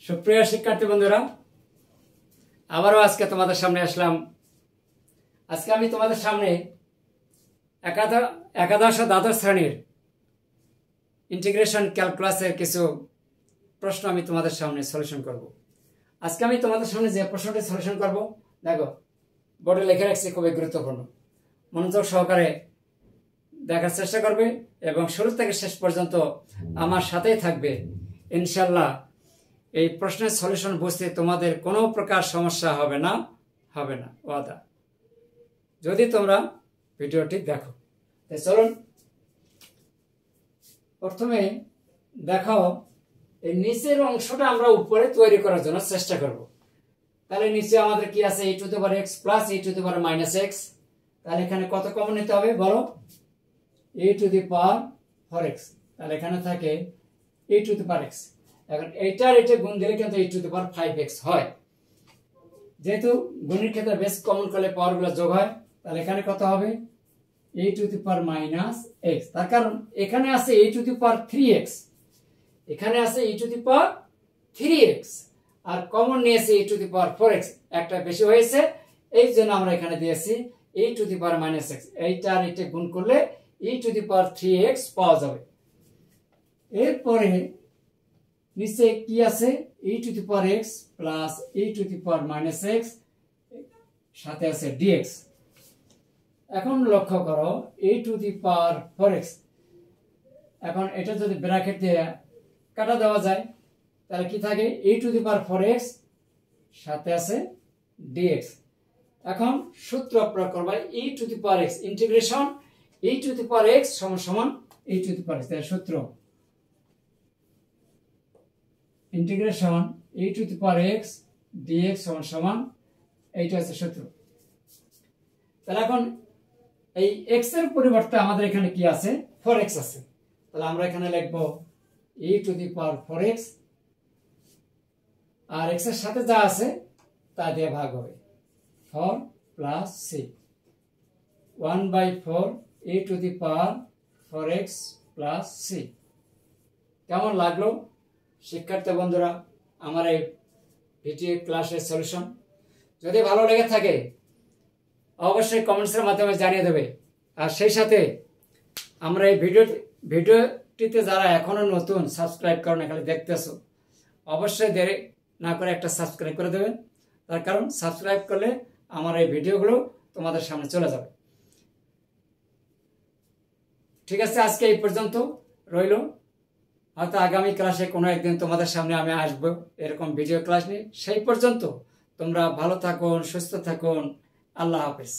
সুপ্রিয় শিক্ষার্থী বন্ধুরা, আবারও আজকে তোমাদের সামনে আসলাম। আজকে আমি তোমাদের সামনে একাদশ ও দ্বাদশ শ্রেণীর ইন্টিগ্রেশন ক্যালকুলাসের কিছু প্রশ্ন আমি তোমাদের সামনে সলিউশন করব। আজকে আমি তোমাদের সামনে যে প্রশ্নটি সলিউশন করব, দেখো বোর্ডে লিখে রাখছি, খুবই গুরুত্বপূর্ণ। মনোযোগ সহকারে দেখার চেষ্টা করবে এবং শুরু থেকে শেষ পর্যন্ত আমার সাথেই থাকবে। ইনশাল্লাহ এই প্রশ্নের সলিউশন বুঝতে তোমাদের কোনো প্রকার সমস্যা হবে না ওয়াদা, যদি তোমরা ভিডিওটি দেখো। তাই চলুন প্রথমে দেখাও, এই নিচের অংশটা আমরা উপরে তৈরি করার জন্য চেষ্টা করব। তাহলে নিচে আমাদের কি আছে, e to the power x plus e to the power minus x। তাহলে এখানে কত কমন নিতে হবে বলো, e to the power 4x। তাহলে এখানে থাকে e to the power x। এখন এইটার এটা গুণ দিলে কিন্তু e to the power 5x হয়। যেহেতু গুণের ক্ষেত্রে বেস কমন করলে পাওয়ারগুলো যোগ হয়, তাহলে এখানে কত হবে e to the power minus x। তার কারণ এখানে আছে e to the power 3x, এখানে আছে e to the power 3x, আর কমন নিয়েছে e to the power 4x, একটা বেশি হয়েছে, এই জন্য আমরা এখানে দিয়েছি e to the power minus x। এইটার এটা গুণ করলে e to the power 3x পাওয়া যাবে। এরপরে নিচে কি আছে, e to the power x plus e to the power minus x, সাথে আছে dx। এখন লক্ষ্য করো e to the power 4x, এখন এটা যদি ব্র্যাকেট দিয়ে কাটা দেওয়া যায়, তাহলে কি থাকে e to the power 4x সাথে আছে dx। এখন সূত্র প্রয়োগ করব, e to the power x integration e to the power x সমান সমান e to the power x। তাহলে সূত্র integration e to the power x dx সমান সমান, এইটা হচ্ছে সূত্র। তাহলে এখন এই x এর পরিবর্তে আমাদের এখানে কি আছে, 4x আছে। তাহলে আমরা এখানে লিখব e to the power 4x, আর x এর সাথে যা আছে তা দিয়ে ভাগ হবে, 4 plus c, 1/4 e to the power 4x plus c। কেমন লাগলো শিক্ষার্থী বন্ধুরা আমার এই ভিডিও ক্লাসের সলিউশন? যদি ভালো লেগে থাকে অবশ্যই কমেন্টসের মাধ্যমে জানিয়ে দেবে। আর সেই সাথে আমরা এই ভিডিওটিতে যারা এখনো নতুন সাবস্ক্রাইব করো না, খালি দেখতেছো, অবশ্যই দেরি না করে একটা সাবস্ক্রাইব করে দেবেন। তার কারণ সাবস্ক্রাইব করলে আমার এই ভিডিওগুলো তোমাদের সামনে চলে যাবে। ঠিক আছে, আজকে এই পর্যন্ত রইল। হয়তো আগামী ক্লাসে কোনো একদিন তোমাদের সামনে আমি আসবো এরকম ভিডিও ক্লাস নিয়ে। সেই পর্যন্ত তোমরা ভালো থাকুন, সুস্থ থাকুন। আল্লাহ হাফেজ।